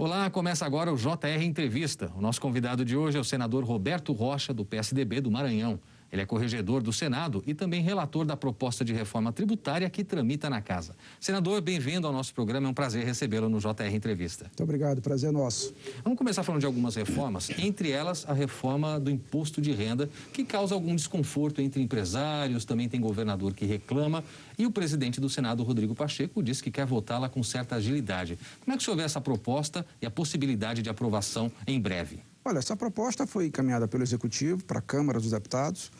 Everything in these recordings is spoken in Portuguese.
Olá, começa agora o JR Entrevista. O nosso convidado de hoje é o senador Roberto Rocha, do PSDB do Maranhão. Ele é corregedor do Senado e também relator da proposta de reforma tributária que tramita na casa. Senador, bem-vindo ao nosso programa, é um prazer recebê-lo no JR Entrevista. Muito obrigado, prazer é nosso. Vamos começar falando de algumas reformas, entre elas a reforma do imposto de renda, que causa algum desconforto entre empresários, também tem governador que reclama, e o presidente do Senado, Rodrigo Pacheco, disse que quer votá-la com certa agilidade. Como é que o senhor vê essa proposta e a possibilidade de aprovação em breve? Olha, essa proposta foi encaminhada pelo Executivo para a Câmara dos Deputados,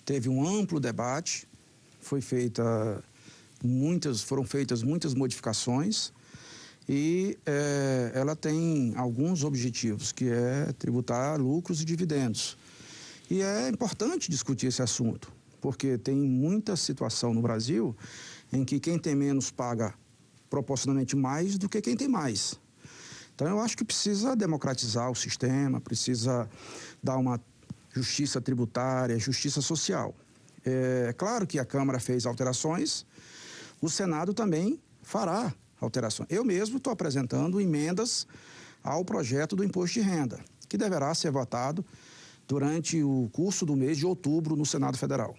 teve um amplo debate, foram feitas muitas modificações e ela tem alguns objetivos, que é tributar lucros e dividendos. E é importante discutir esse assunto, porque tem muita situação no Brasil em que quem tem menos paga proporcionalmente mais do que quem tem mais. Então, eu acho que precisa democratizar o sistema, precisa dar uma justiça tributária, justiça social. É claro que a Câmara fez alterações, o Senado também fará alterações. Eu mesmo estou apresentando emendas ao projeto do imposto de renda, que deverá ser votado durante o curso do mês de outubro no Senado Federal.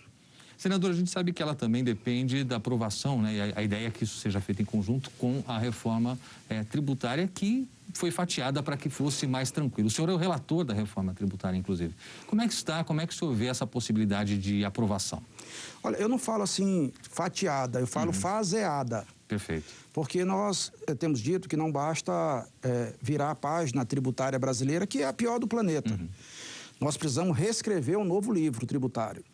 Senador, a gente sabe que ela também depende da aprovação, né? E a ideia é que isso seja feito em conjunto com a reforma tributária que foi fatiada para que fosse mais tranquilo. O senhor é o relator da reforma tributária, inclusive. Como é que está, como é que o senhor vê essa possibilidade de aprovação? Olha, eu não falo assim fatiada, eu falo faseada. Perfeito. Porque nós temos dito que não basta virar a página tributária brasileira, que é a pior do planeta. Nós precisamos reescrever um novo livro tributário.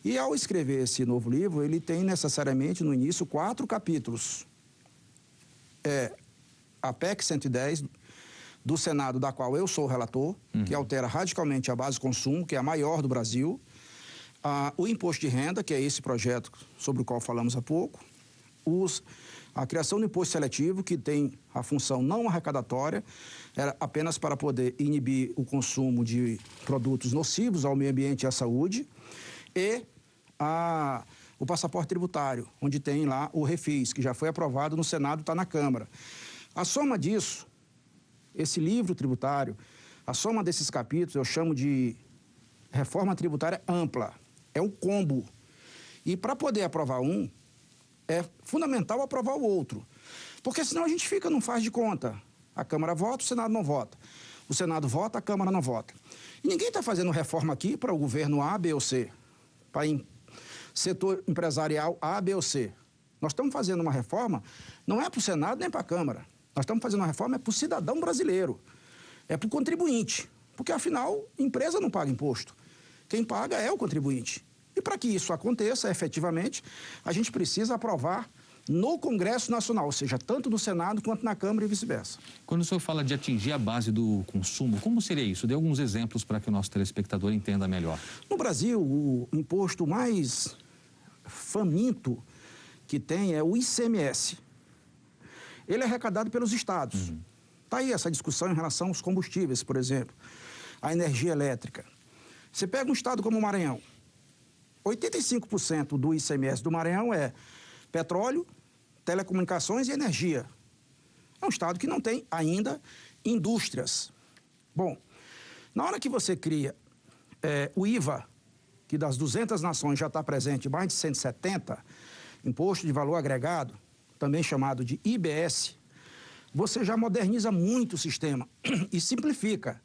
E ao escrever esse novo livro, ele tem necessariamente no início 4 capítulos. A PEC 110 do Senado, da qual eu sou o relator, que altera radicalmente a base de consumo, que é a maior do Brasil. O imposto de renda, que é esse projeto sobre o qual falamos há pouco. A criação do imposto seletivo, que tem a função não arrecadatória, apenas para poder inibir o consumo de produtos nocivos ao meio ambiente e à saúde. E o passaporte tributário, onde tem lá o refis, que já foi aprovado no Senado, está na Câmara. A soma disso, esse livro tributário, a soma desses capítulos, eu chamo de reforma tributária ampla. É um combo. E para poder aprovar um, é fundamental aprovar o outro. Porque senão a gente não faz de conta. A Câmara vota, o Senado não vota. O Senado vota, a Câmara não vota. E ninguém está fazendo reforma aqui para o governo A, B ou C. Para setor empresarial A, B ou C. Nós estamos fazendo uma reforma, não é para o Senado nem para a Câmara. Nós estamos fazendo uma reforma para o cidadão brasileiro. É para o contribuinte. Porque, afinal, empresa não paga imposto. Quem paga é o contribuinte. E para que isso aconteça efetivamente, a gente precisa aprovar no Congresso Nacional, ou seja, tanto no Senado quanto na Câmara e vice-versa. Quando o senhor fala de atingir a base do consumo, como seria isso? Dê alguns exemplos para que o nosso telespectador entenda melhor. No Brasil, o imposto mais faminto que tem é o ICMS. Ele é arrecadado pelos estados. Está aí essa discussão em relação aos combustíveis, por exemplo, a energia elétrica. Você pega um estado como o Maranhão, 85% do ICMS do Maranhão é petróleo, telecomunicações e energia. É um estado que não tem ainda indústrias. Bom, na hora que você cria o IVA, que das 200 nações já está presente mais de 170, Imposto de Valor Agregado, também chamado de IBS, você já moderniza muito o sistema e simplifica.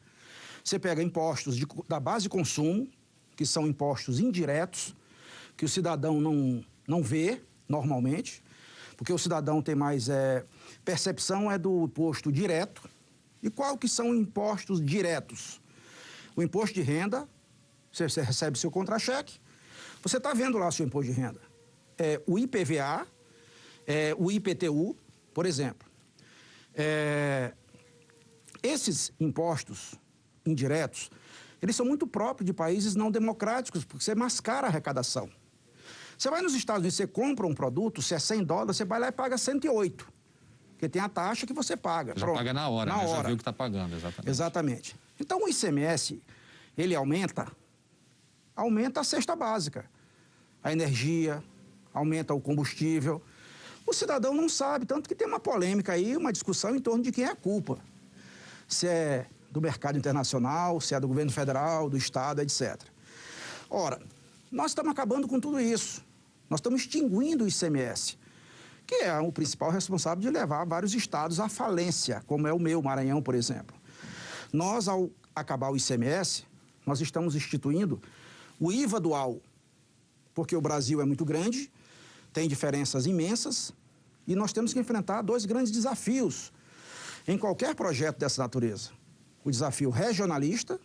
Você pega impostos da base de consumo, que são impostos indiretos, que o cidadão não vê normalmente, porque o cidadão tem mais percepção do imposto direto. E qual que são impostos diretos? O imposto de renda, você recebe seu contra-cheque, você está vendo lá seu imposto de renda. O IPVA, o IPTU, por exemplo. Esses impostos indiretos, eles são muito próprios de países não democráticos, porque você mascara a arrecadação. Você vai nos Estados Unidos, você compra um produto, se é $100, você vai lá e paga 108. Porque tem a taxa que você paga. Já paga na hora, na hora. Já viu que está pagando, exatamente. Exatamente. Então, o ICMS, ele aumenta a cesta básica. A energia, aumenta o combustível. O cidadão não sabe, tanto que tem uma polêmica aí, uma discussão em torno de quem é a culpa. se é do mercado internacional, se é do governo federal, do estado, etc. Ora, nós estamos acabando com tudo isso. Nós estamos extinguindo o ICMS, que é o principal responsável de levar vários estados à falência, como é o meu, Maranhão, por exemplo. Nós, ao acabar o ICMS, nós estamos instituindo o IVA dual, porque o Brasil é muito grande, tem diferenças imensas, e nós temos que enfrentar dois grandes desafios em qualquer projeto dessa natureza. O desafio regionalista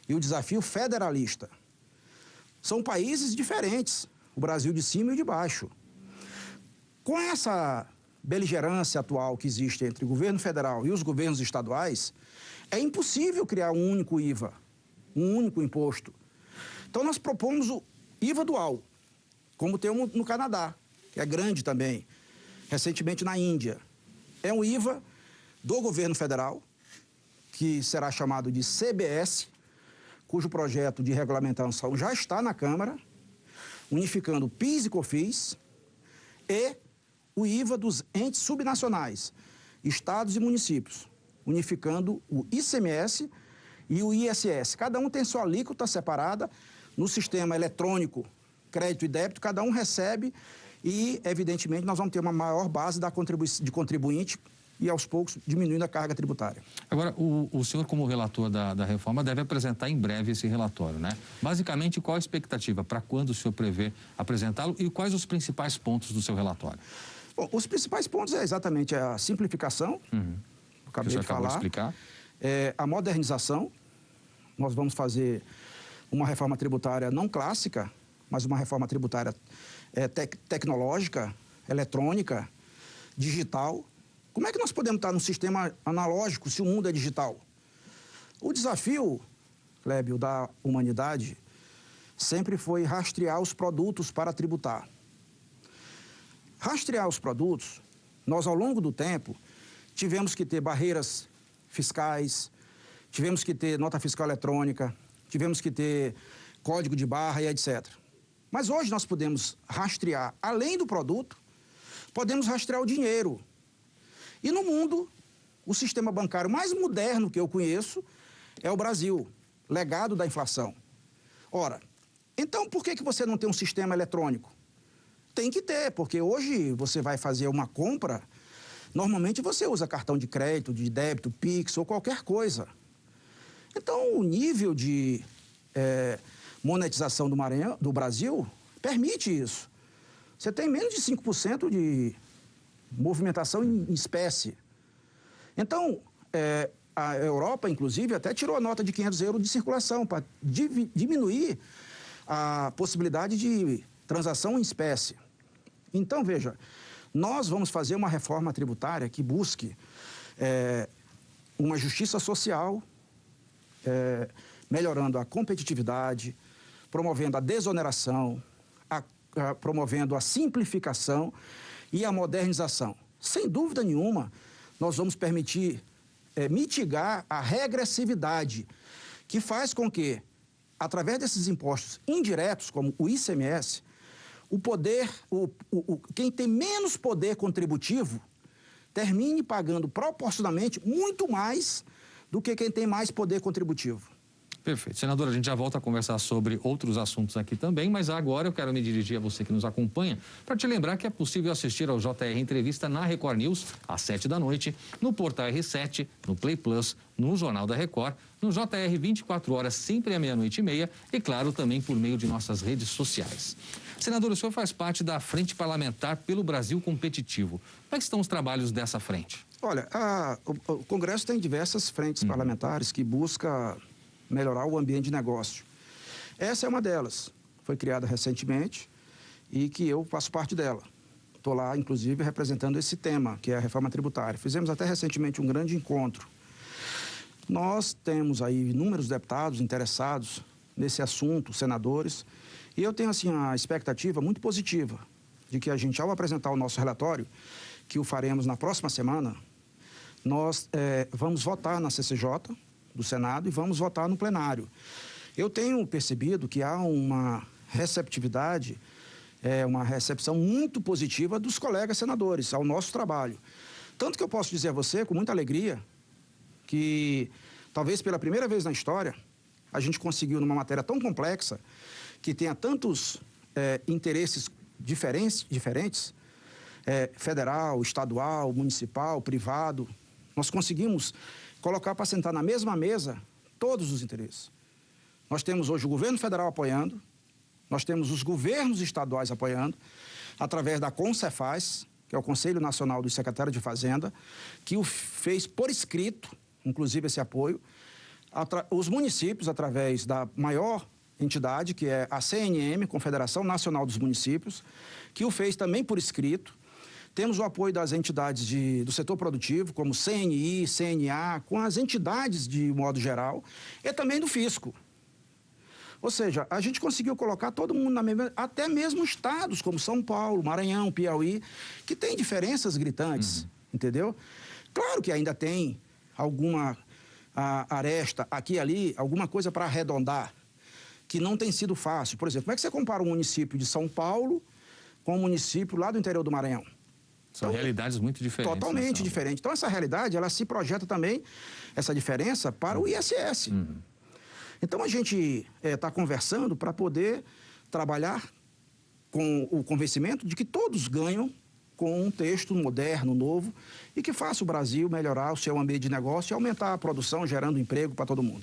e o desafio federalista. São países diferentes, o Brasil de cima e o de baixo. Com essa beligerância atual que existe entre o governo federal e os governos estaduais, é impossível criar um único IVA, um único imposto. Então, nós propomos o IVA dual, como tem no Canadá, que é grande também, recentemente na Índia. É um IVA do governo federal, que será chamado de CBS, cujo projeto de regulamentação já está na Câmara, unificando PIS e COFINS e o IVA dos entes subnacionais, estados e municípios, unificando o ICMS e o ISS. Cada um tem sua alíquota separada no sistema eletrônico, crédito e débito, cada um recebe e, evidentemente, nós vamos ter uma maior base de contribuinte e, aos poucos, diminuindo a carga tributária. Agora, o senhor, como relator da reforma, deve apresentar em breve esse relatório, né? Basicamente, qual a expectativa? Para quando o senhor prevê apresentá-lo e quais os principais pontos do seu relatório? Bom, os principais pontos é exatamente a simplificação, acabei de falar, explicar. A modernização. Nós vamos fazer uma reforma tributária não clássica, mas uma reforma tributária tecnológica, eletrônica, digital. Como é que nós podemos estar num sistema analógico se o mundo é digital? O desafio, Clébio, da humanidade sempre foi rastrear os produtos para tributar. Rastrear os produtos, nós, ao longo do tempo, tivemos que ter barreiras fiscais, tivemos que ter nota fiscal eletrônica, tivemos que ter código de barra e etc. Mas hoje nós podemos rastrear, além do produto, podemos rastrear o dinheiro. E no mundo, o sistema bancário mais moderno que eu conheço é o Brasil, legado da inflação. Ora, então por que você não tem um sistema eletrônico? Tem que ter, porque hoje você vai fazer uma compra, normalmente você usa cartão de crédito, de débito, Pix ou qualquer coisa. Então, o nível de monetização do Brasil permite isso. Você tem menos de 5% de movimentação em espécie. Então, a Europa, inclusive, até tirou a nota de 500 euros de circulação para diminuir a possibilidade de transação em espécie. Então, veja, nós vamos fazer uma reforma tributária que busque uma justiça social, melhorando a competitividade, promovendo a desoneração, promovendo a simplificação e a modernização. Sem dúvida nenhuma, nós vamos permitir mitigar a regressividade, que faz com que, através desses impostos indiretos, como o ICMS, quem tem menos poder contributivo termine pagando proporcionalmente muito mais do que quem tem mais poder contributivo. Perfeito. Senador, a gente já volta a conversar sobre outros assuntos aqui também, mas agora eu quero me dirigir a você que nos acompanha para te lembrar que é possível assistir ao JR Entrevista na Record News às 7h, no Portal R7, no Play Plus, no Jornal da Record, no JR 24 horas, sempre à 00h30 e, claro, também por meio de nossas redes sociais. Senador, o senhor faz parte da Frente Parlamentar pelo Brasil Competitivo. Como é que estão os trabalhos dessa frente? Olha, o Congresso tem diversas frentes parlamentares que buscam melhorar o ambiente de negócio. Essa é uma delas. Foi criada recentemente e que eu faço parte dela. Estou lá, inclusive, representando esse tema, que é a reforma tributária. Fizemos até recentemente um grande encontro. Nós temos aí inúmeros deputados interessados nesse assunto, senadores, e eu tenho, assim, a expectativa muito positiva de que a gente, ao apresentar o nosso relatório, que o faremos na próxima semana, nós vamos votar na CCJ do Senado e vamos votar no plenário. Eu tenho percebido que há uma receptividade, uma recepção muito positiva dos colegas senadores ao nosso trabalho. Tanto que eu posso dizer a você, com muita alegria, que, talvez pela primeira vez na história, a gente conseguiu, numa matéria tão complexa, que tenha tantos interesses diferentes, federal, estadual, municipal, privado, nós conseguimos colocar para sentar na mesma mesa todos os interesses. Nós temos hoje o governo federal apoiando, nós temos os governos estaduais apoiando, através da CONCEFAZ, que é o Conselho Nacional dos Secretários de Fazenda, que o fez por escrito, inclusive esse apoio, os municípios, através da maior entidade, que é a CNM, Confederação Nacional dos Municípios, que o fez também por escrito. Temos o apoio das entidades do setor produtivo, como CNI, CNA, com as entidades de modo geral, e também do fisco. Ou seja, a gente conseguiu colocar todo mundo na mesma, até mesmo estados como São Paulo, Maranhão, Piauí, que tem diferenças gritantes, entendeu? Claro que ainda tem alguma aresta aqui e ali, alguma coisa para arredondar, que não tem sido fácil. Por exemplo, como é que você compara um município de São Paulo com um município lá do interior do Maranhão? São realidades muito diferentes. Totalmente diferentes. Então, essa realidade, ela se projeta também, essa diferença, para o ISS. Então, a gente está conversando para poder trabalhar com o convencimento de que todos ganham com um texto moderno, novo, e que faça o Brasil melhorar o seu ambiente de negócio e aumentar a produção, gerando emprego para todo mundo.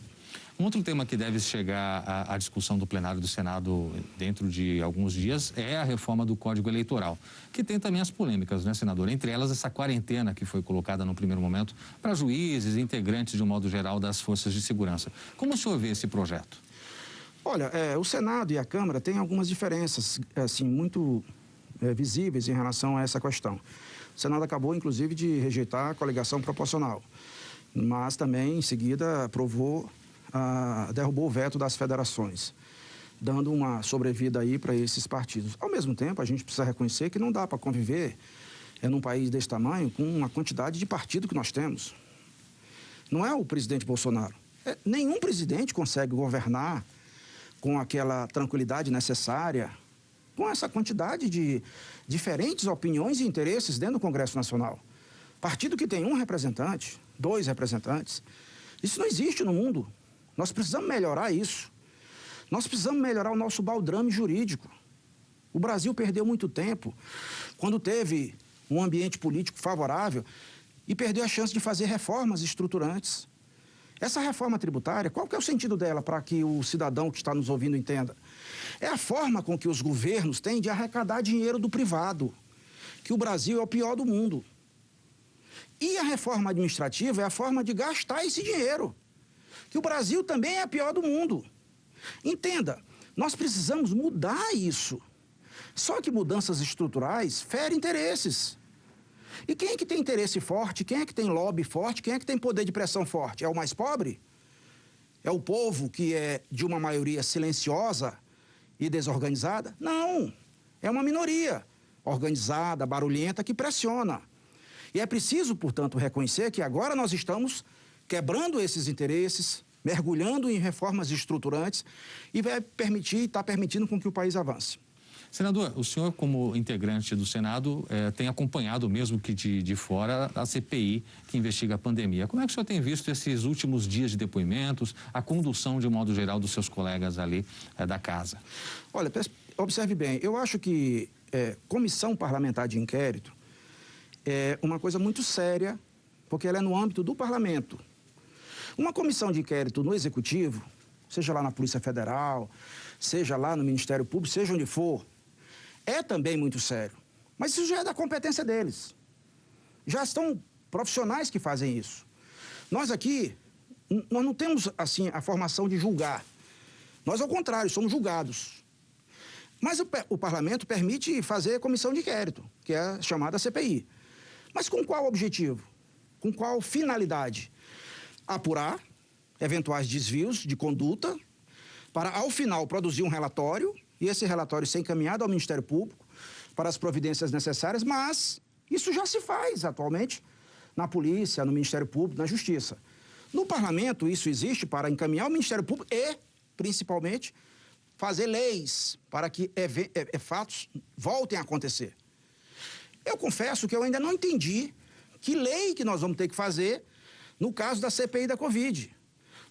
Um outro tema que deve chegar à discussão do plenário do Senado dentro de alguns dias é a reforma do Código Eleitoral, que tem também as polêmicas, né, senador? Entre elas, essa quarentena que foi colocada no primeiro momento para juízes e integrantes, de um modo geral, das forças de segurança. Como o senhor vê esse projeto? Olha, o Senado e a Câmara têm algumas diferenças, assim, muito visíveis em relação a essa questão. O Senado acabou, inclusive, de rejeitar a coligação proporcional, mas também, em seguida, derrubou o veto das federações, dando uma sobrevida aí para esses partidos. Ao mesmo tempo, a gente precisa reconhecer que não dá para conviver num país desse tamanho com uma quantidade de partido que nós temos. Não é o presidente Bolsonaro. Nenhum presidente consegue governar com aquela tranquilidade necessária, com essa quantidade de diferentes opiniões e interesses dentro do Congresso Nacional. Partido que tem um representante, 2 representantes, isso não existe no mundo. Nós precisamos melhorar isso. Nós precisamos melhorar o nosso baldrame jurídico. O Brasil perdeu muito tempo quando teve um ambiente político favorável e perdeu a chance de fazer reformas estruturantes. Essa reforma tributária, qual que é o sentido dela para que o cidadão que está nos ouvindo entenda? É a forma com que os governos têm de arrecadar dinheiro do privado, que o Brasil é o pior do mundo. E a reforma administrativa é a forma de gastar esse dinheiro, que o Brasil também é a pior do mundo. Entenda, nós precisamos mudar isso. Só que mudanças estruturais ferem interesses. E quem é que tem interesse forte? Quem é que tem lobby forte? Quem é que tem poder de pressão forte? É o mais pobre? É o povo que é de uma maioria silenciosa e desorganizada? Não, é uma minoria organizada, barulhenta, que pressiona. E é preciso, portanto, reconhecer que agora nós estamos quebrando esses interesses, mergulhando em reformas estruturantes e está permitindo com que o país avance. Senador, o senhor, como integrante do Senado, tem acompanhado, mesmo que de fora, a CPI que investiga a pandemia. Como é que o senhor tem visto esses últimos dias de depoimentos, a condução, de um modo geral, dos seus colegas ali da casa? Olha, observe bem, eu acho que comissão parlamentar de inquérito é uma coisa muito séria, porque ela é no âmbito do parlamento. Uma comissão de inquérito no Executivo, seja lá na Polícia Federal, seja lá no Ministério Público, seja onde for, é também muito sério. Mas isso já é da competência deles. Já estão profissionais que fazem isso. Nós aqui, nós não temos, assim, a formação de julgar. Nós, ao contrário, somos julgados. Mas o parlamento permite fazer comissão de inquérito, que é a chamada CPI. Mas com qual objetivo? Com qual finalidade? Apurar eventuais desvios de conduta para, ao final, produzir um relatório e esse relatório ser encaminhado ao Ministério Público para as providências necessárias, mas isso já se faz atualmente na Polícia, no Ministério Público, na Justiça. No Parlamento, isso existe para encaminhar ao Ministério Público e, principalmente, fazer leis para que fatos voltem a acontecer. Eu confesso que eu ainda não entendi que lei que nós vamos ter que fazer no caso da CPI da Covid,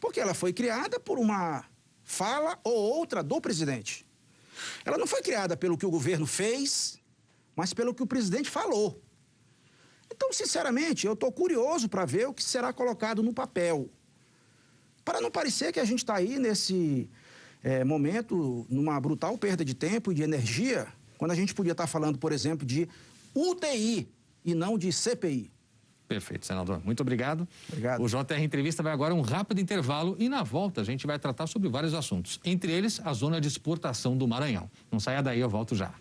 porque ela foi criada por uma fala ou outra do presidente. Ela não foi criada pelo que o governo fez, mas pelo que o presidente falou. Então, sinceramente, eu estou curioso para ver o que será colocado no papel. Para não parecer que a gente está aí nesse momento, numa brutal perda de tempo e de energia, quando a gente podia estar falando, por exemplo, de UTI e não de CPI. Perfeito, senador. Muito obrigado. Obrigado. O JR Entrevista vai agora a um rápido intervalo e na volta a gente vai tratar sobre vários assuntos. Entre eles, a zona de exportação do Maranhão. Não saia daí, eu volto já.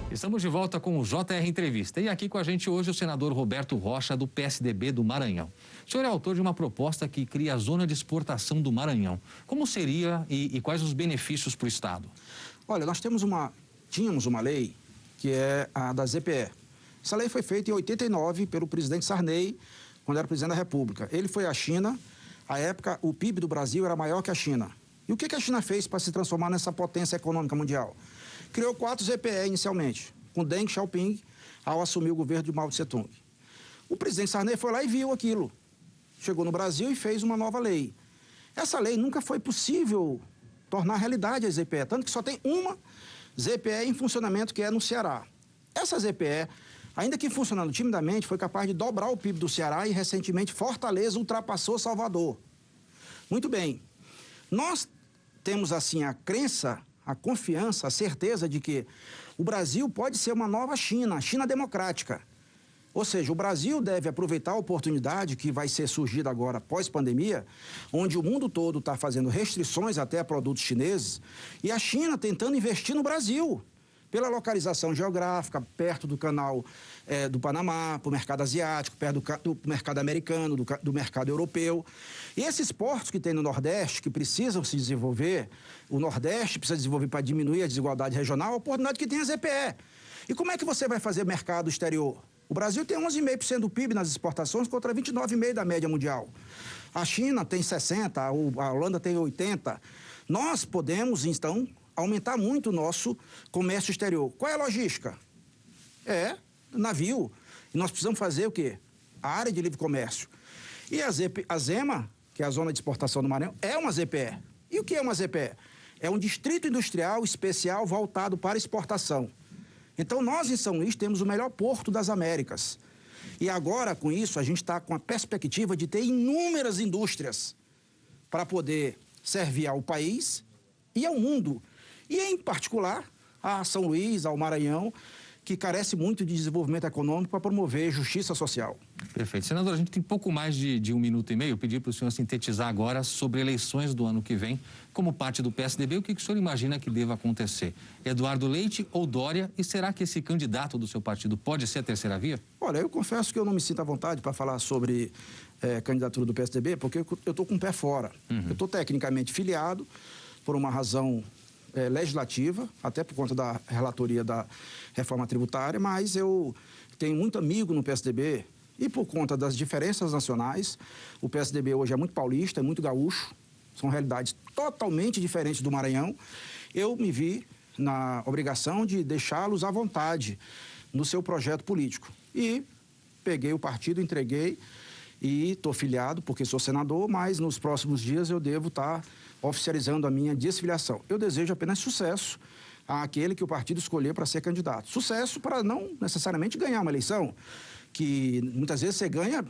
Estamos de volta com o JR Entrevista. E aqui com a gente hoje o senador Roberto Rocha, do PSDB do Maranhão. O senhor é autor de uma proposta que cria a zona de exportação do Maranhão. Como seria e quais os benefícios para o Estado? Olha, nós tínhamos uma lei que é a da ZPE. Essa lei foi feita em 89 pelo presidente Sarney, quando era presidente da República. Ele foi à China, à época o PIB do Brasil era maior que a China. E o que a China fez para se transformar nessa potência econômica mundial? Criou 4 ZPE inicialmente, com Deng Xiaoping, ao assumir o governo de Mao Tse-tung. O presidente Sarney foi lá e viu aquilo. Chegou no Brasil e fez uma nova lei. Essa lei nunca foi possível tornar realidade a ZPE, tanto que só tem uma ZPE em funcionamento, que é no Ceará. Essa ZPE, ainda que funcionando timidamente, foi capaz de dobrar o PIB do Ceará e, recentemente, Fortaleza ultrapassou Salvador. Muito bem. Nós temos, assim, a crença, a confiança, a certeza de que o Brasil pode ser uma nova China, a China democrática. Ou seja, o Brasil deve aproveitar a oportunidade que vai ser surgida agora pós-pandemia, onde o mundo todo está fazendo restrições até a produtos chineses, e a China tentando investir no Brasil, pela localização geográfica, perto do canal do Panamá, para o mercado asiático, perto do mercado americano, do mercado europeu. E esses portos que tem no Nordeste, que precisam se desenvolver, o Nordeste precisa desenvolver para diminuir a desigualdade regional, a oportunidade que tem a ZPE. E como é que você vai fazer mercado exterior? O Brasil tem 11,5% do PIB nas exportações contra 29,5% da média mundial. A China tem 60%, a Holanda tem 80%. Nós podemos, então, aumentar muito o nosso comércio exterior. Qual é a logística? É navio. E nós precisamos fazer o quê? A área de livre comércio. E a ZEMA, que é a Zona de Exportação do Maranhão, é uma ZPE. E o que é uma ZPE? É um distrito industrial especial voltado para exportação. Então, nós em São Luís temos o melhor porto das Américas. E agora, com isso, a gente está com a perspectiva de ter inúmeras indústrias para poder servir ao país e ao mundo. E, em particular, a São Luís, ao Maranhão, que carece muito de desenvolvimento econômico para promover justiça social. Perfeito. Senador, a gente tem pouco mais de 1 minuto e meio. Eu pedi para o senhor sintetizar agora sobre eleições do ano que vem. Como parte do PSDB, o que o senhor imagina que deva acontecer? Eduardo Leite ou Dória? E será que esse candidato do seu partido pode ser a terceira via? Olha, eu confesso que eu não me sinto à vontade para falar sobre candidatura do PSDB, porque eu estou com o pé fora. Eu estou tecnicamente filiado por uma razão legislativa, até por conta da relatoria da reforma tributária, mas eu tenho muito amigo no PSDB e por conta das diferenças nacionais, o PSDB hoje é muito paulista, é muito gaúcho, são realidades totalmente diferentes do Maranhão. Eu me vi na obrigação de deixá-los à vontade no seu projeto político. E peguei o partido, entreguei e estou filiado porque sou senador, mas nos próximos dias eu devo estar oficializando a minha desfiliação. Eu desejo apenas sucesso àquele que o partido escolher para ser candidato. Sucesso para não necessariamente ganhar uma eleição, que muitas vezes você ganha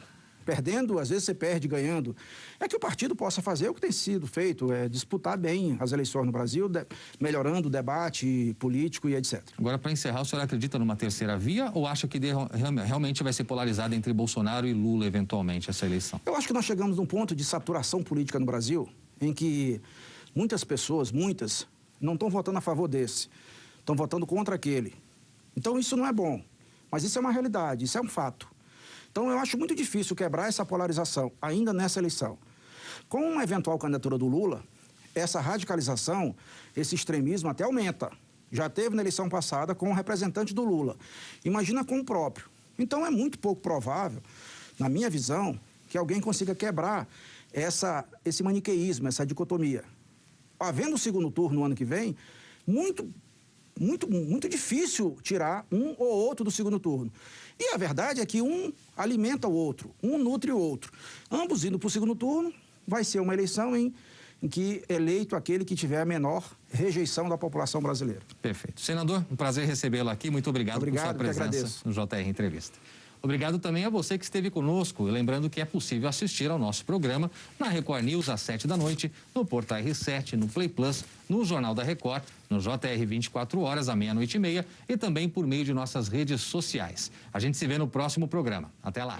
perdendo, às vezes você perde ganhando. É que o partido possa fazer o que tem sido feito, disputar bem as eleições no Brasil, melhorando o debate político e etc. Agora, para encerrar, o senhor acredita numa terceira via ou acha que realmente vai ser polarizada entre Bolsonaro e Lula, eventualmente, essa eleição? Eu acho que nós chegamos num ponto de saturação política no Brasil, em que muitas pessoas, não estão votando a favor desse, estão votando contra aquele. Então, isso não é bom, mas isso é uma realidade, isso é um fato. Então, eu acho muito difícil quebrar essa polarização, ainda nessa eleição. Com uma eventual candidatura do Lula, essa radicalização, esse extremismo até aumenta. Já teve na eleição passada com o representante do Lula. Imagina com o próprio. Então, é muito pouco provável, na minha visão, que alguém consiga quebrar esse maniqueísmo, essa dicotomia. Havendo o segundo turno no ano que vem, muito muito difícil tirar um ou outro do segundo turno. E a verdade é que um alimenta o outro, um nutre o outro. Ambos indo para o segundo turno, vai ser uma eleição em que eleito aquele que tiver a menor rejeição da população brasileira. Perfeito. Senador, um prazer recebê-lo aqui. Muito obrigado por sua presença no JR Entrevista. Obrigado também a você que esteve conosco. E lembrando que é possível assistir ao nosso programa na Record News às 7h, no Portal R7, no Play Plus, no Jornal da Record, no JR 24 horas, à 00h30 e também por meio de nossas redes sociais. A gente se vê no próximo programa. Até lá.